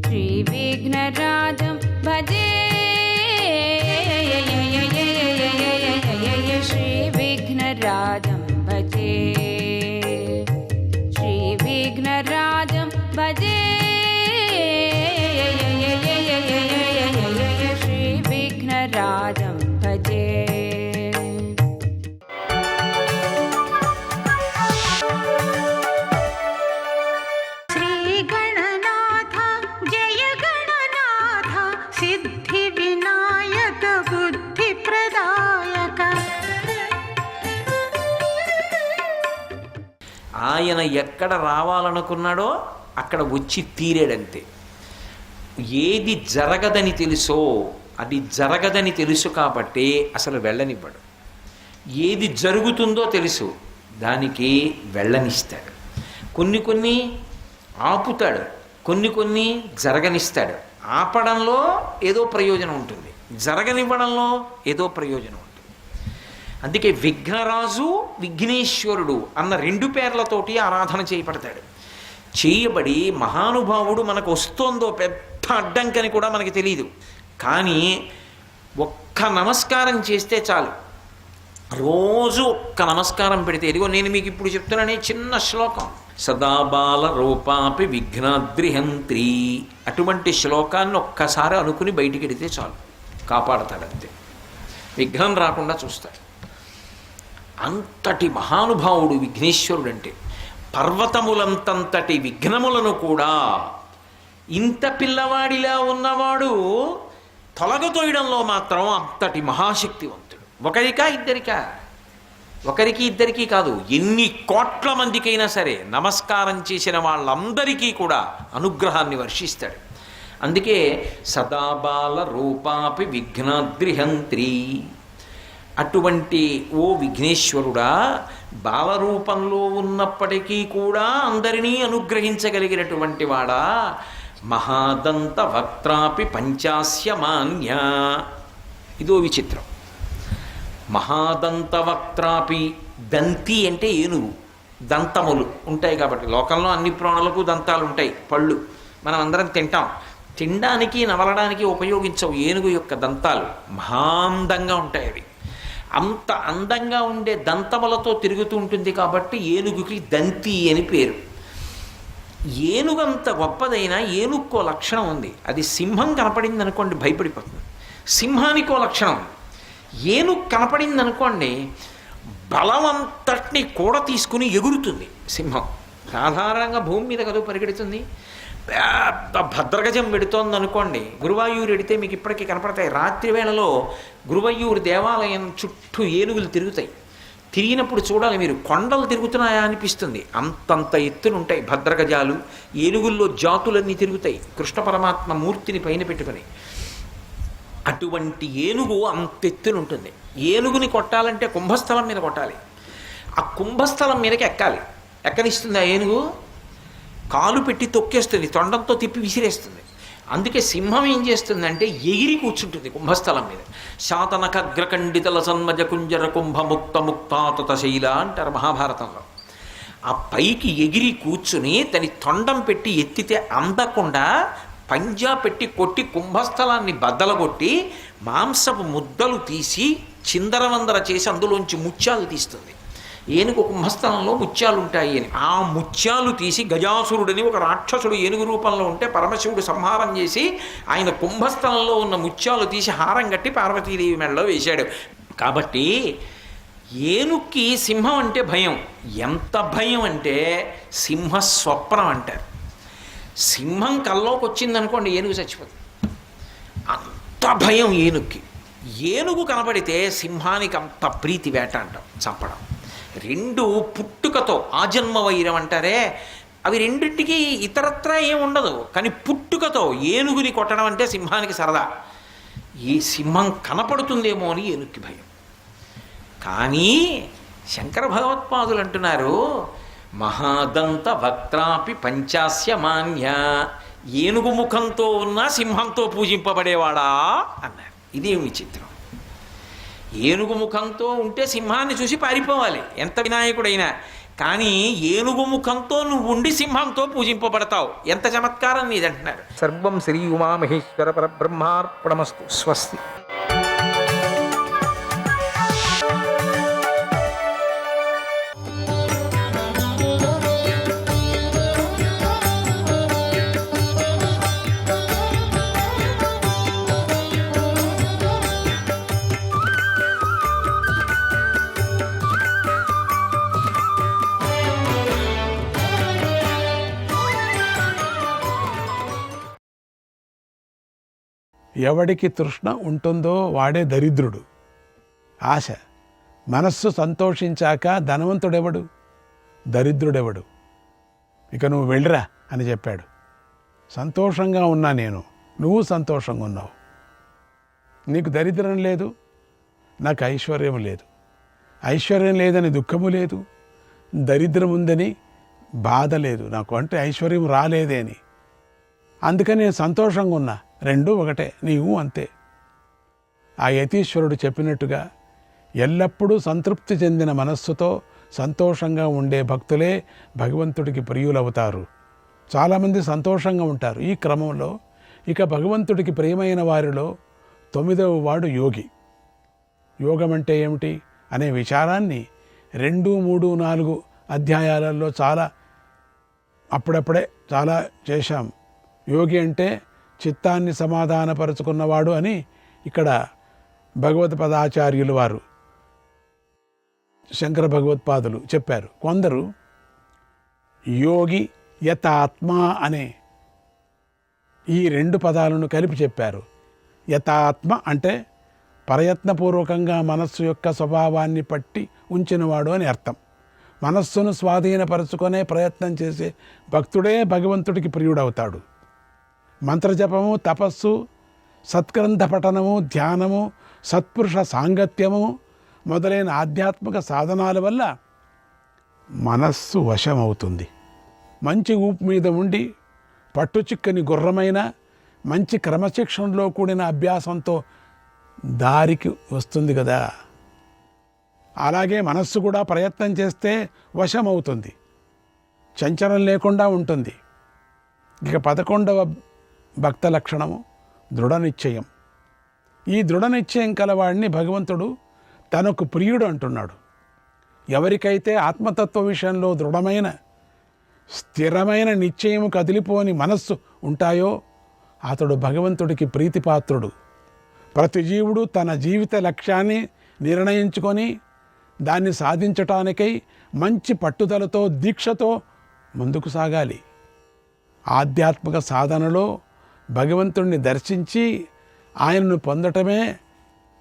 श्रीविघ्नराजं भजे श्रीविघ्नराजं भजे श्रीविघ्नराजं भजे श्रीविघ्नराजं भजे ఆయన ఎక్కడ రావాలనుకున్నాడో అక్కడ వచ్చి తీరేడంతే. ఏది జరగదని తెలుసో అది జరగదని తెలుసు కాబట్టి అసలు వెళ్ళనివ్వడు. ఏది జరుగుతుందో తెలుసు, దానికి వెళ్ళనిస్తాడు. కొన్ని ఆపుతాడు, కొన్ని జరగనిస్తాడు. ఆపడంలో ఏదో ప్రయోజనం ఉంటుంది, జరగనివ్వడంలో ఏదో ప్రయోజనం ఉంటుంది. అందుకే విఘ్నరాజు విఘ్నేశ్వరుడు అన్న 2 పేర్లతోటి ఆరాధన చేయబడతాడు. చేయబడి మహానుభావుడు మనకు వస్తోందో పెద్ద అడ్డంకని కూడా మనకి తెలియదు. కానీ ఒక్క నమస్కారం చేస్తే చాలు. రోజు ఒక్క నమస్కారం పెడితే, ఇదిగో నేను మీకు ఇప్పుడు చెప్తున్నానే చిన్న శ్లోకం, సదాబాల రూపాపి విఘ్నాద్రిహంత్రి, అటువంటి శ్లోకాన్ని ఒక్కసారి అనుకుని బయటికి వెడితే చాలు, కాపాడతాడంతే. విఘ్నం రాకుండా చూస్తాడు. అంతటి మహానుభావుడు విఘ్నేశ్వరుడు. అంటే పర్వతములంతంతటి విఘ్నములను కూడా ఇంత పిల్లవాడిలా ఉన్నవాడు తొలగతోయడంలో మాత్రం అంతటి మహాశక్తివంతుడు. ఒకరికా ఇద్దరికా? ఒకరికి ఇద్దరికీ కాదు, ఎన్ని కోట్ల మందికైనా సరే నమస్కారం చేసిన వాళ్ళందరికీ కూడా అనుగ్రహాన్ని వర్షిస్తాడు. అందుకే సదాబాల రూపాపి విఘ్నాద్రిహంత్రి. అటువంటి ఓ విఘ్నేశ్వరుడా, బాలరూపంలో ఉన్నప్పటికీ కూడా అందరినీ అనుగ్రహించగలిగినటువంటి వాడా, మహాదంత వక్త్రాపి పంచాస్య మాన్య. ఇదో విచిత్రం. మహాదంత వక్త్రాపి, దంతి అంటే ఏనుగు, దంతములు ఉంటాయి కాబట్టి. లోకంలో అన్ని ప్రాణులకు దంతాలు ఉంటాయి, పళ్ళు మనం అందరం తింటాం. తినడానికి నవలడానికి ఉపయోగించవు ఏనుగు యొక్క దంతాలు. మహాందంగా ఉంటాయి అవి. అంత అందంగా ఉండే దంతములతో తిరుగుతూ ఉంటుంది కాబట్టి ఏనుగుకి దంతి అని పేరు. ఏనుగు అంత గొప్పదైనా ఏనుగుకో లక్షణం ఉంది. అది సింహం కనపడింది అనుకోండి భయపడిపోతుంది. సింహానికో లక్షణం. ఏనుగు కనపడింది అనుకోండి బలమంతటిని కూడా తీసుకుని ఎగురుతుంది. సింహం సాధారణంగా భూమి మీద కదా పరిగెడుతుంది. పెద్ద భద్రగజం పెడుతోంది అనుకోండి, గురువాయూరు ఎడితే మీకు ఇప్పటికీ కనపడతాయి. రాత్రి వేళలో గురువయ్యూరు దేవాలయం చుట్టూ ఏనుగులు తిరుగుతాయి. తిరిగినప్పుడు చూడాలి మీరు, కొండలు తిరుగుతున్నాయా అనిపిస్తుంది. అంతంత ఎత్తునుంటాయి భద్రగజాలు. ఏనుగుల్లో జాతులన్నీ తిరుగుతాయి కృష్ణ పరమాత్మ మూర్తిని పైన పెట్టుకుని. అటువంటి ఏనుగు అంత ఎత్తునుంటుంది. ఏనుగుని కొట్టాలంటే కుంభస్థలం మీద కొట్టాలి. ఆ కుంభస్థలం మీదకి ఎక్కాలి. ఎక్కనిస్తుంది ఆ ఏనుగు? కాలు పెట్టి తొక్కేస్తుంది, తొండంతో తిప్పి విసిరేస్తుంది. అందుకే సింహం ఏం చేస్తుందంటే ఎగిరి కూర్చుంటుంది కుంభస్థలం మీద. శాతనకగ్రకండితల సన్మజ కుంజర కుంభముక్త ముక్తాతత శైల అంటారు మహాభారతంలో. ఆ పైకి ఎగిరి కూర్చుని తని తొండం పెట్టి ఎత్తితే అందకుండా పంజా పెట్టి కొట్టి కుంభస్థలాన్ని బద్దలగొట్టి మాంసపు ముద్దలు తీసి చిందరవందర చేసి అందులోంచి ముత్యాలు తీస్తుంది. ఏనుగు కుంభస్థలంలో ముత్యాలు ఉంటాయి అని. ఆ ముత్యాలు తీసి గజాసురుడని ఒక రాక్షసుడు ఏనుగు రూపంలో ఉంటే పరమశివుడు సంహారం చేసి ఆయన కుంభస్థలంలో ఉన్న ముత్యాలు తీసి హారం కట్టి పార్వతీదేవి మెడలో వేశాడు. కాబట్టి ఏనుగుకి సింహం అంటే భయం. ఎంత భయం అంటే సింహ స్వప్నం అంటారు. సింహం కల్లోకి వచ్చిందనుకోండి ఏనుగు చచ్చిపోతుంది. అంత భయం ఏనుగుకి. ఏనుగు కనబడితే సింహానికి అంత ప్రీతి, వేట అంటాం, చంపడం. రెండు పుట్టుకతో ఆజన్మ వైరం అంటారే, అవి రెండింటికి ఇతరత్రా ఏం ఉండదు. కానీ పుట్టుకతో ఏనుగుని కొట్టడం అంటే సింహానికి సరదా. ఈ సింహం కనపడుతుందేమో అని ఏనుగుకి భయం. కానీ శంకర భగవత్పాదులు అంటున్నారు, మహాదంత వక్త్రాపి పంచాస్య మాన్య. ఏనుగు ముఖంతో ఉన్న సింహంతో పూజింపబడేవాడా అన్నారు. ఇదేం విచిత్రం. ఏనుగు ముఖంతో ఉంటే సింహాన్ని చూసి పారిపోవాలి ఎంత వినాయకుడైనా. కానీ ఏనుగు ముఖంతో నువ్వు ఉండి సింహంతో పూజింపబడతావు. ఎంత చమత్కారం నీదంటున్నారు. సర్వం శ్రీ ఉమామహేశ్వర పరబ్రహ్మార్పణమస్తు. స్వస్తి. ఎవడికి తృష్ణ ఉంటుందో వాడే దరిద్రుడు. ఆశ. మనస్సు సంతోషించాక ధనవంతుడెవడు, దరిద్రుడెవడు. ఇక నువ్వు వెళ్ళిరా అని చెప్పాడు. సంతోషంగా ఉన్నా నేను, నువ్వు సంతోషంగా ఉన్నావు. నీకు దరిద్రం లేదు, నాకు ఐశ్వర్యం లేదు. ఐశ్వర్యం లేదని దుఃఖము లేదు, దరిద్రం ఉందని బాధ లేదు నాకు. అంటే ఐశ్వర్యం రాలేదే అని. అందుకని నేను సంతోషంగా ఉన్నా. రెండూ ఒకటే, నీవు అంతే. ఆ యతీశ్వరుడు చెప్పినట్టుగా ఎల్లప్పుడూ సంతృప్తి చెందిన మనస్సుతో సంతోషంగా ఉండే భక్తులే భగవంతుడికి ప్రియులవుతారు. చాలామంది సంతోషంగా ఉంటారు. ఈ క్రమంలో ఇక భగవంతుడికి ప్రియమైన వారిలో 9వ వాడు యోగి. యోగం అంటే ఏమిటి అనే విచారాన్ని 2, 3, 4 అధ్యాయాలలో అప్పుడప్పుడే చాలా చేశాం. యోగి అంటే చిత్తాన్ని సమాధానపరుచుకున్నవాడు అని ఇక్కడ భగవత్పదాచార్యులు వారు, శంకర భగవత్పాదులు చెప్పారు. కొందరు యోగి యతాత్మ అనే ఈ 2 పదాలను కలిపి చెప్పారు. యతాత్మ అంటే ప్రయత్నపూర్వకంగా మనస్సు యొక్క స్వభావాన్ని పట్టి ఉంచినవాడు అని అర్థం. మనస్సును స్వాధీనపరుచుకునే ప్రయత్నం చేసే భక్తుడే భగవంతుడికి ప్రియుడవుతాడు. మంత్రజపము, తపస్సు, సత్గ్రంథ పఠనము, ధ్యానము, సత్పురుష సాంగత్యము మొదలైన ఆధ్యాత్మిక సాధనాల వల్ల మనస్సు వశమవుతుంది. మంచి ఊపు మీద ఉండి పట్టుచిక్కని గుర్రమైన మంచి క్రమశిక్షణలో కూడిన అభ్యాసంతో దారికి వస్తుంది కదా, అలాగే మనస్సు కూడా ప్రయత్నం చేస్తే వశమవుతుంది, చంచలం లేకుండా ఉంటుంది. ఇక 11వ భక్త లక్షణము దృఢ నిశ్చయం. ఈ దృఢ నిశ్చయం కలవాడిని భగవంతుడు తనకు ప్రియుడు అంటున్నాడు. ఎవరికైతే ఆత్మతత్వ విషయంలో దృఢమైన స్థిరమైన నిశ్చయము కదిలిపోని మనస్సు ఉంటాయో అతడు భగవంతుడికి ప్రీతిపాత్రుడు. ప్రతి జీవుడు తన జీవిత లక్ష్యాన్ని నిర్ణయించుకొని దాన్ని సాధించటానికై మంచి పట్టుదలతో దీక్షతో ముందుకు సాగాలి. ఆధ్యాత్మిక సాధనలో భగవంతుణ్ణి దర్శించి ఆయనను పొందటమే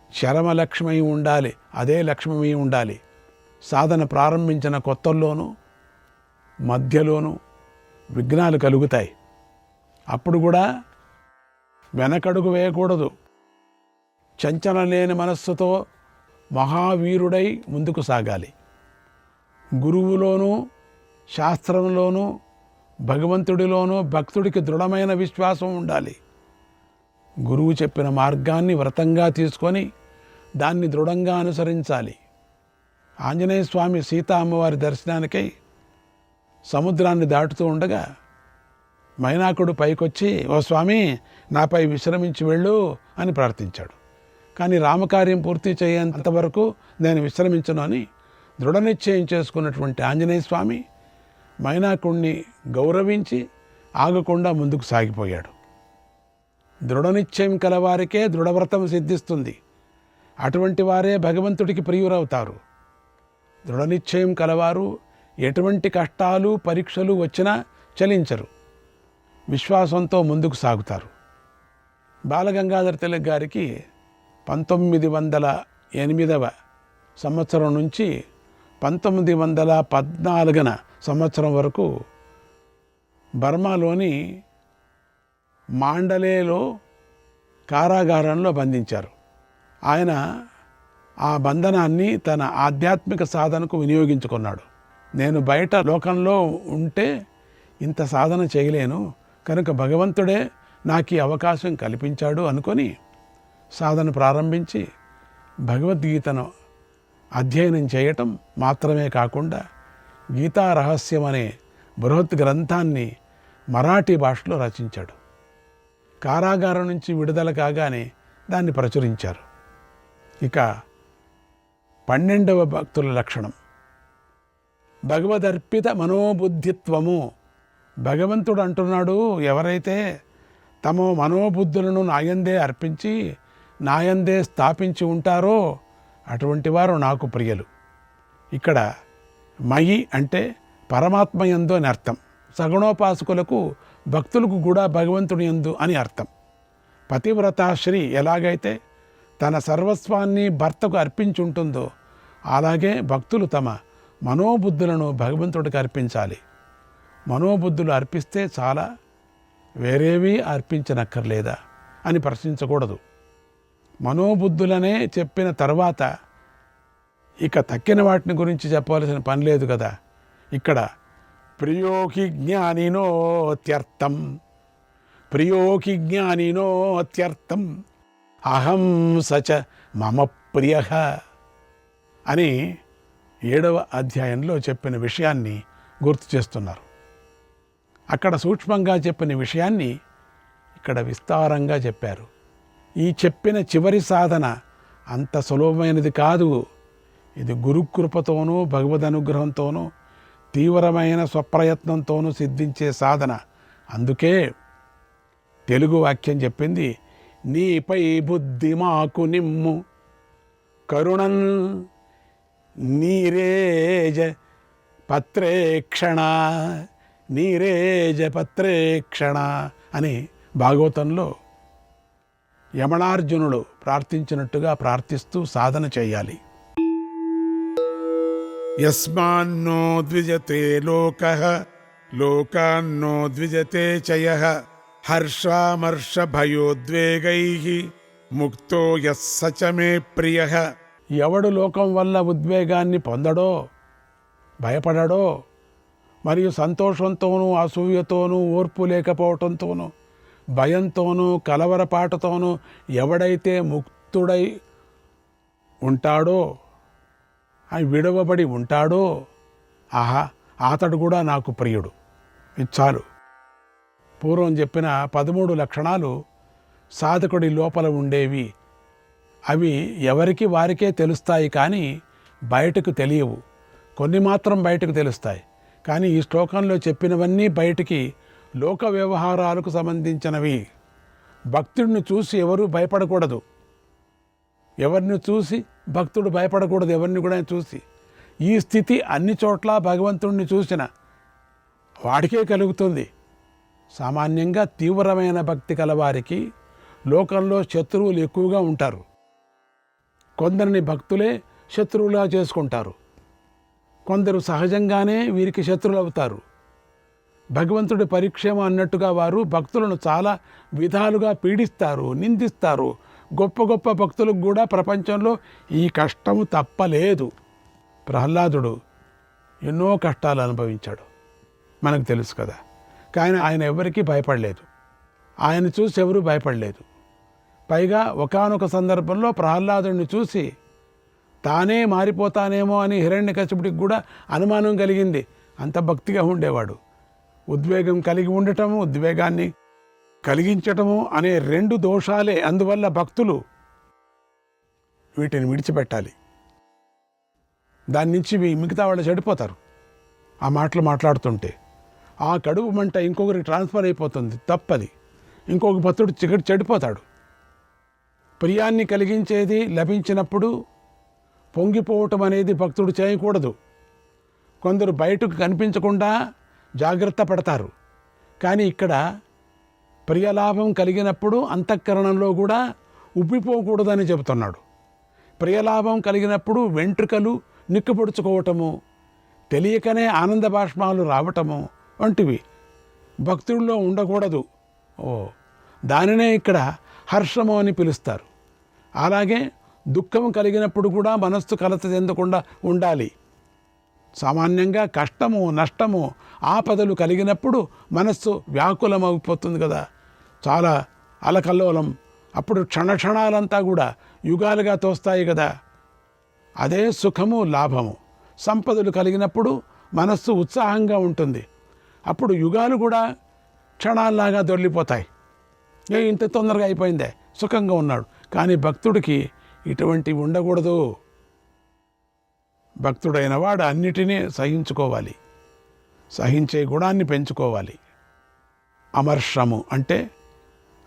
చరమ లక్ష్యమై ఉండాలి, అదే లక్ష్యమై ఉండాలి. సాధన ప్రారంభించిన కొత్తల్లోనూ మధ్యలోనూ విఘ్నాలు కలుగుతాయి. అప్పుడు కూడా వెనకడుగు వేయకూడదు. చంచలం లేని మనస్సుతో మహావీరుడై ముందుకు సాగాలి. గురువులోనూ శాస్త్రంలోనూ భగవంతుడిలోనూ భక్తుడికి దృఢమైన విశ్వాసం ఉండాలి. గురువు చెప్పిన మార్గాన్ని వ్రతంగా తీసుకొని దాన్ని దృఢంగా అనుసరించాలి. ఆంజనేయ స్వామి సీతా అమ్మవారి దర్శనానికై సముద్రాన్ని దాటుతూ ఉండగా మైనాకుడు పైకొచ్చి, ఓ స్వామి, నాపై విశ్రమించి వెళ్ళు అని ప్రార్థించాడు. కానీ రామకార్యం పూర్తి చేయేంత వరకు నేను విశ్రమించను అని దృఢ నిశ్చయం చేసుకున్నటువంటి ఆంజనేయ స్వామి మైనాకుడిని గౌరవించి ఆగకుండా ముందుకు సాగిపోయాడు. దృఢ నిశ్చయం కలవారికే దృఢవ్రతం సిద్ధిస్తుంది. అటువంటి వారే భగవంతుడికి ప్రియురవుతారు. దృఢ నిశ్చయం కలవారు ఎటువంటి కష్టాలు పరీక్షలు వచ్చినా చలించరు, విశ్వాసంతో ముందుకు సాగుతారు. బాలగంగాధర తిలక్ గారికి 1908వ సంవత్సరం నుంచి 1914 సంవత్సరం వరకు బర్మాలోని మాండలేలో కారాగారంలో బంధించారు. ఆయన ఆ బంధనాన్ని తన ఆధ్యాత్మిక సాధనకు వినియోగించుకున్నాడు. నేను బయట లోకంలో ఉంటే ఇంత సాధన చేయలేను, కనుక భగవంతుడే నాకు ఈ అవకాశం కల్పించాడు అనుకొని సాధన ప్రారంభించి భగవద్గీతను అధ్యయనం చేయటం మాత్రమే కాకుండా గీతా రహస్యం అనే బృహత్ గ్రంథాన్ని మరాఠీ భాషలో రచించాడు. కారాగారం నుంచి విడుదల కాగానే దాన్ని ప్రచురించారు. ఇక 12వ భక్తుల లక్షణం భగవదర్పిత మనోబుద్ధిత్వము. భగవంతుడు అంటున్నాడు, ఎవరైతే తమ మనోబుద్ధులను నాయందే అర్పించి నాయందే స్థాపించి ఉంటారో అటువంటి వారు నాకు ప్రియులు. ఇక్కడ మయి అంటే పరమాత్మ యందు అని అర్థం. సగుణోపాసకులకు భక్తులకు కూడా భగవంతుని యందు అని అర్థం. పతివ్రతాశ్రీ ఎలాగైతే తన సర్వస్వాన్ని భర్తకు అర్పించుంటుందో అలాగే భక్తులు తమ మనోబుద్ధులను భగవంతుడికి అర్పించాలి. మనోబుద్ధులు అర్పిస్తే చాలా, వేరేవి అర్పించనక్కర్లేదా అని ప్రశ్నించకూడదు. మనోబుద్ధులనే చెప్పిన తర్వాత ఇక తక్కిన వాటిని గురించి చెప్పవలసిన పని లేదు కదా. ఇక్కడ ప్రియోకి జ్ఞానినోత్యర్థం, ప్రియోకి జ్ఞానినోత్యర్థం అహం సచ మమ ప్రియ అని 7వ అధ్యాయంలో చెప్పిన విషయాన్ని గుర్తు చేస్తున్నారు. అక్కడ సూక్ష్మంగా చెప్పిన విషయాన్ని ఇక్కడ విస్తారంగా చెప్పారు. ఈ చెప్పిన చివరి సాధన అంత సులభమైనది కాదు. ఇది గురుకృపతోనూ భగవద్ అనుగ్రహంతోనూ తీవ్రమైన స్వప్రయత్నంతోనూ సిద్ధించే సాధన. అందుకే తెలుగు వాక్యం చెప్పింది, నీపై బుద్ధి మాకు నిమ్ము కరుణన్ నీరేజ పత్రేక్షణ, నీరేజ పత్రేక్షణ అని భాగవతంలో యమనార్జునుడు ప్రార్థించినట్టుగా ప్రార్థిస్తూ సాధన చేయాలి. యస్మాన్నో ద్విజతే లోకః లోకాన్నో ద్విజతే చయః హర్షామర్షభయోద్వేగై ముక్తో యస్స చ మే ప్రియః. ఎవడు లోకం వల్ల ఉద్వేగాన్ని పొందడో, భయపడడో, మరియు సంతోషంతోనూ అసూయతోనూ ఓర్పు లేకపోవటంతోనూ భయంతోనూ కలవరపాటుతోనూ ఎవడైతే ముక్తుడై ఉంటాడో, అవి విడవబడి ఉంటాడో, ఆహా అతడు కూడా నాకు ప్రియుడు. ఇది చాలు. పూర్వం చెప్పిన 13 లక్షణాలు సాధకుడి లోపల ఉండేవి. అవి ఎవరికి వారికే తెలుస్తాయి, కానీ బయటకు తెలియవు. కొన్ని మాత్రం బయటకు తెలుస్తాయి. కానీ ఈ శ్లోకంలో చెప్పినవన్నీ బయటికి లోక వ్యవహారాలకు సంబంధించినవి. భక్తుడిని చూసి ఎవరూ భయపడకూడదు. ఎవరిని చూసి భక్తుడు భయపడకూడదు. ఎవరిని కూడా చూసి. ఈ స్థితి అన్ని చోట్ల భగవంతుడిని చూసిన వాడికే కలుగుతుంది. సామాన్యంగా తీవ్రమైన భక్తి కలవారికి లోకంలో శత్రువులు ఎక్కువగా ఉంటారు. కొందరిని భక్తులే శత్రువులుగా చేసుకుంటారు. కొందరు సహజంగానే వీరికి శత్రువులు అవుతారు. భగవంతుడి పరీక్షేమ అన్నట్టుగా వారు భక్తులను చాలా విధాలుగా పీడిస్తారు, నిందిస్తారు. గొప్ప గొప్ప భక్తులకు కూడా ప్రపంచంలో ఈ కష్టము తప్పలేదు. ప్రహ్లాదుడు ఎన్నో కష్టాలు అనుభవించాడు, మనకు తెలుసు కదా. కానీ ఆయన ఎవరికీ భయపడలేదు. ఆయన చూసి ఎవరూ భయపడలేదు. పైగా ఒకానొక సందర్భంలో ప్రహ్లాదుడిని చూసి తానే మారిపోతానేమో అని హిరణ్యకశిపుడికి కూడా అనుమానం కలిగింది. అంత భక్తిగా ఉండేవాడు. ఉద్వేగం కలిగి ఉండటము, ఉద్వేగాన్ని కలిగించటము అనే 2 దోషాలే. అందువల్ల భక్తులు వీటిని విడిచిపెట్టాలి. దాని నుంచి మిగతా వాళ్ళు చెడిపోతారు. ఆ మాటలు మాట్లాడుతుంటే ఆ కడుపు మంట ఇంకొకరికి ట్రాన్స్ఫర్ అయిపోతుంది. తప్పది. ఇంకొక భక్తుడు చెడిపోతాడు. ప్రియాన్ని కలిగించేది లభించినప్పుడు పొంగిపోవటం అనేది భక్తుడు చేయకూడదు. కొందరు బయటకు కనిపించకుండా జాగ్రత్త పడతారు. కానీ ఇక్కడ ప్రియలాభం కలిగినప్పుడు అంతఃకరణంలో కూడా ఉబ్బిపోకూడదని చెబుతున్నాడు. ప్రియలాభం కలిగినప్పుడు వెంట్రుకలు నిక్కుపొడుచుకోవటము, తెలియకనే ఆనంద బాష్పాలు రావటము వంటివి భక్తుల్లో ఉండకూడదు. దానినే ఇక్కడ హర్షము అని పిలుస్తారు. అలాగే దుఃఖం కలిగినప్పుడు కూడా మనస్సు కలత చెందకుండా ఉండాలి. సామాన్యంగా కష్టము, నష్టము, ఆపదలు కలిగినప్పుడు మనస్సు వ్యాకులం అయిపోతుంది కదా, చాలా అలకల్లోలం. అప్పుడు క్షణక్షణాలంతా కూడా యుగాలుగా తోస్తాయి కదా. అదే సుఖము, లాభము. సంపదలు కలిగినప్పుడు మనస్సు ఉత్సాహంగా ఉంటుంది. అప్పుడు యుగాలు కూడా క్షణాల్లాగా దొర్లిపోతాయి. ఇంత తొందరగా అయిపోయిందే, సుఖంగా ఉన్నాడు. కానీ భక్తుడికి ఇటువంటివి ఉండకూడదు. భక్తుడైన వాడు అన్నిటినీ సహించుకోవాలి. సహించే గుణాన్ని పెంచుకోవాలి. అమర్షము అంటే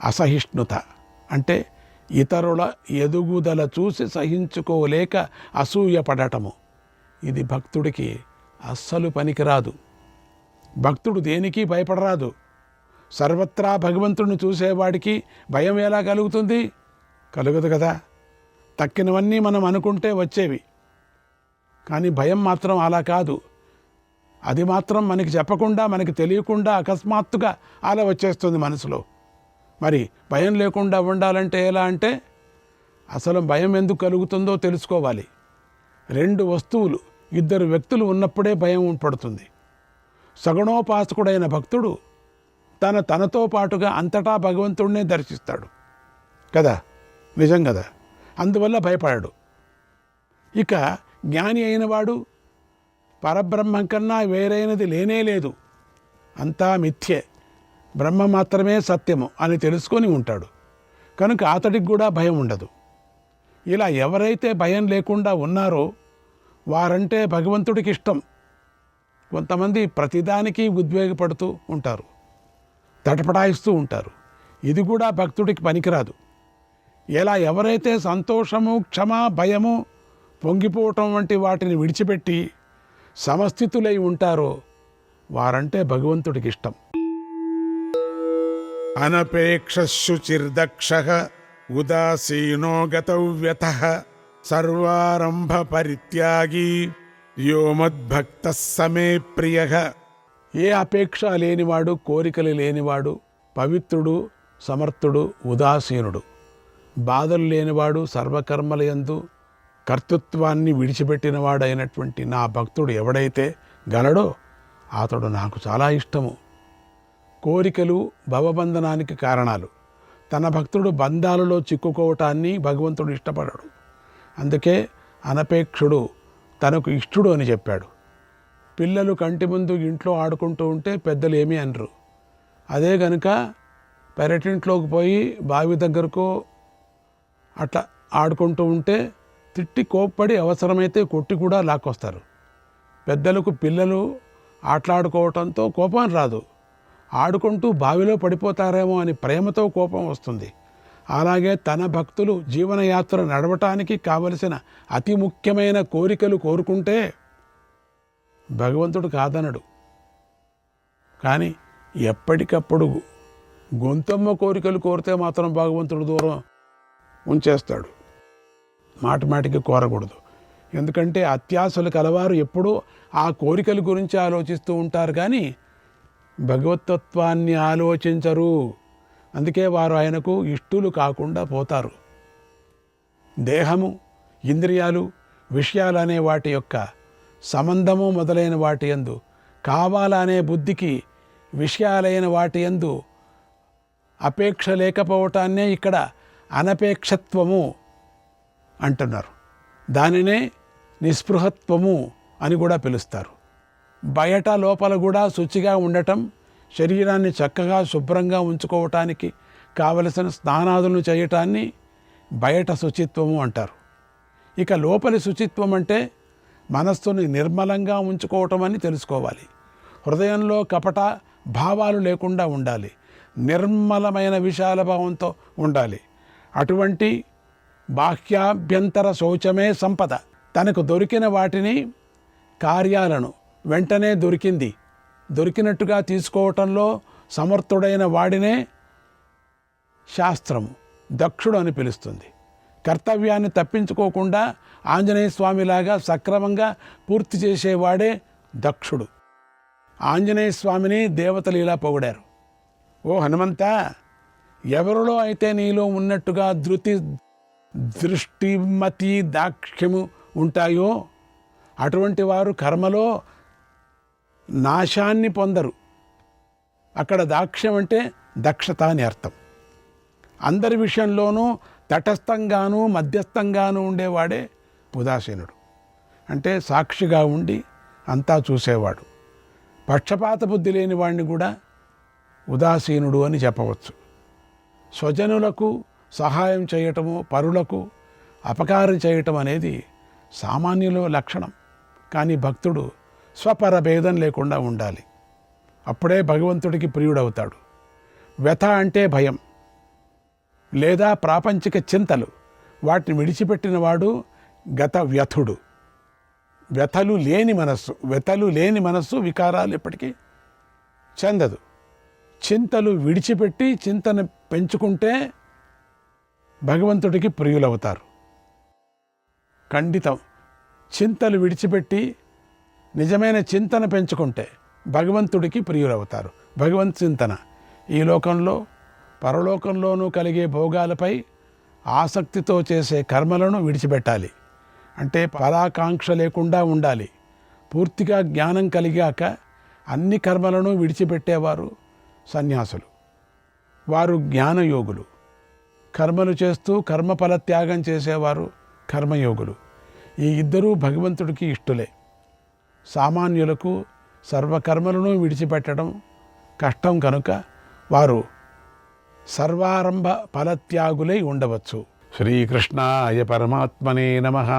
అసహిష్ణుత, అంటే ఇతరుల ఎదుగుదల చూసి సహించుకోలేక అసూయపడటము. ఇది భక్తుడికి అస్సలు పనికిరాదు. భక్తుడు దేనికి భయపడరాదు. సర్వత్రా భగవంతుడిని చూసేవాడికి భయం ఎలా కలుగుతుంది? కలుగదు కదా. తక్కినవన్నీ మనం అనుకుంటే వచ్చేవి, కానీ భయం మాత్రం అలా కాదు. అది మాత్రం మనకి చెప్పకుండా, మనకి తెలియకుండా అకస్మాత్తుగా అలా వచ్చేస్తుంది మనసులో. మరి భయం లేకుండా ఉండాలంటే ఎలా అంటే, అసలు భయం ఎందుకు కలుగుతుందో తెలుసుకోవాలి. 2 వస్తువులు, 2 వ్యక్తులు ఉన్నప్పుడే భయం పడుతుంది. సగుణోపాసకుడైన భక్తుడు తనతో పాటుగా అంతటా భగవంతుడినే దర్శిస్తాడు కదా, నిజం కదా. అందువల్ల భయపడాడు. ఇక జ్ఞాని అయినవాడు పరబ్రహ్మం కన్నా వేరైనది లేనే లేదు, అంతా మిథ్యే, బ్రహ్మ మాత్రమే సత్యము అని తెలుసుకొని ఉంటాడు. కనుక అతడికి కూడా భయం ఉండదు. ఇలా ఎవరైతే భయం లేకుండా ఉన్నారో వారంటే భగవంతుడికి ఇష్టం. కొంతమంది ప్రతిదానికి ఉద్వేగపడుతూ ఉంటారు, తటపటాయిస్తూ ఉంటారు. ఇది కూడా భక్తుడికి పనికిరాదు. ఎలా ఎవరైతే సంతోషము, క్షమ, భయము, పొంగిపోవటం వంటి వాటిని విడిచిపెట్టి సమస్థితులై ఉంటారో వారంటే భగవంతుడికి ఇష్టం. అనపేక్షశుచిర్దక్షః ఉదాసీనో గతవ్యతః సర్వారంభ పరిత్యాగి యో మద్భక్తః సమే ప్రియః. ఏ అపేక్ష లేనివాడు, కోరికలు లేనివాడు, పవిత్రుడు, సమర్థుడు, ఉదాసీనుడు, బాధలు లేనివాడు, సర్వకర్మలయందు కర్తృత్వాన్ని విడిచిపెట్టినవాడైనటువంటి నా భక్తుడు ఎవడైతే గలడో అతడు నాకు చాలా ఇష్టము. కోరికలు భవబంధనానికి కారణాలు. తన భక్తుడు బంధాలలో చిక్కుకోవటాన్ని భగవంతుడు ఇష్టపడడు. అందుకే అనపేక్షుడు తనకు ఇష్టడు అని చెప్పాడు. పిల్లలు కంటి ముందు ఇంట్లో ఆడుకుంటూ ఉంటే పెద్దలు ఏమీ అనరు. అదే గనుక పెరటింట్లోకి పోయి బావి దగ్గరకు అట్లా ఆడుకుంటూ ఉంటే తిట్టి కోప్పడి అవసరమైతే కొట్టి కూడా లాక్కొస్తారు. పెద్దలకు పిల్లలు ఆటలాడుకోవటంతో కోపం రాదు, ఆడుకుంటూ బావిలో పడిపోతారేమో అని ప్రేమతో కోపం వస్తుంది. అలాగే తన భక్తులు జీవనయాత్ర నడవటానికి కావలసిన అతి ముఖ్యమైన కోరికలు కోరుకుంటే భగవంతుడు కాదనడు. కానీ ఎప్పటికప్పుడు గొంతమ్మ కోరికలు కోరితే మాత్రం భగవంతుడు దూరం ఉంచేస్తాడు. మాటిమాటికి కోరకూడదు. ఎందుకంటే అత్యాశలు కలవారు ఎప్పుడూ ఆ కోరికల గురించి ఆలోచిస్తూ ఉంటారు, కానీ భగవతత్వాన్ని ఆలోచించరు. అందుకే వారు ఆయనకు ఇష్టులు కాకుండా పోతారు. దేహము, ఇంద్రియాలు, విషయాలు అనే వాటి యొక్క సంబంధము మొదలైన వాటి యందు, కావాలనే బుద్ధికి విషయాలైన వాటి యందు అపేక్ష లేకపోవటాన్నే ఇక్కడ అనపేక్షత్వము అంటున్నారు. దానినే నిస్పృహత్వము అని కూడా పిలుస్తారు. బయట లోపల కూడా శుచిగా ఉండటం, శరీరాన్ని చక్కగా శుభ్రంగా ఉంచుకోవటానికి కావలసిన స్నానాదులను చేయటాన్ని బయట శుచిత్వము అంటారు. ఇక లోపలి శుచిత్వం అంటే మనస్సుని నిర్మలంగా ఉంచుకోవటం అని తెలుసుకోవాలి. హృదయంలో కపట భావాలు లేకుండా ఉండాలి. నిర్మలమైన విశాల భావంతో ఉండాలి. అటువంటి బాహ్యాభ్యంతర శౌచమే సంపద. తనకు దొరికిన వాటిని, కార్యాలను వెంటనే దొరికినట్టుగా తీసుకోవటంలో సమర్థుడైన వాడినే శాస్త్రము దక్షుడు అని పిలుస్తుంది. కర్తవ్యాన్ని తప్పించుకోకుండా ఆంజనేయ స్వామిలాగా సక్రమంగా పూర్తి చేసేవాడే దక్షుడు. ఆంజనేయ స్వామిని దేవతలు ఇలా పొగిడారు. ఓ హనుమంత, ఎవరిలో అయితే నీలో ఉన్నట్టుగా ధృతి, దృష్టి, మతి, దాక్ష్యము ఉంటాయో అటువంటి వారు కర్మలో నాశాన్ని పొందరు. అక్కడ దాక్ష్యం అంటే దక్షత అని అర్థం. అందరి విషయంలోనూ తటస్థంగాను మధ్యస్థంగాను ఉండేవాడే ఉదాసీనుడు. అంటే సాక్షిగా ఉండి అంతా చూసేవాడు. పక్షపాత బుద్ధి లేని వాడిని కూడా ఉదాసీనుడు అని చెప్పవచ్చు. స్వజనులకు సహాయం చేయటము, పరులకు అపకారం చేయటం అనేది సామాన్యుల లక్షణం. కానీ భక్తుడు స్వపర భేదం లేకుండా ఉండాలి. అప్పుడే భగవంతుడికి ప్రియుడవుతాడు. వ్యథ అంటే భయం లేదా ప్రాపంచిక చింతలు, వాటిని విడిచిపెట్టిన వాడు గత వ్యథుడు. వ్యథలు లేని మనస్సు వికారాలు ఎప్పటికీ చెందదు. చింతలు విడిచిపెట్టి చింతన పెంచుకుంటే భగవంతుడికి ప్రియులవుతారు. ఖండితం. చింతలు విడిచిపెట్టి నిజమైన చింతన పెంచుకుంటే భగవంతుడికి ప్రియులవుతారు. భగవంత్ చింతన ఈ లోకంలో పరలోకంలోనూ కలిగే భోగాలపై ఆసక్తితో చేసే కర్మలను విడిచిపెట్టాలి. అంటే ఫలాకాంక్ష లేకుండా ఉండాలి. పూర్తిగా జ్ఞానం కలిగాక అన్ని కర్మలను విడిచిపెట్టేవారు సన్యాసులు. వారు జ్ఞానయోగులు. కర్మలు చేస్తూ కర్మఫల త్యాగం చేసేవారు కర్మయోగులు. ఈ ఇద్దరూ భగవంతుడికి ఇష్టులే. సామాన్యులకు సర్వకర్మలను విడిచిపెట్టడం కష్టం కనుక వారు సర్వారంభ ఫలత్యాగులై ఉండవచ్చు. శ్రీకృష్ణాయ పరమాత్మనే నమః.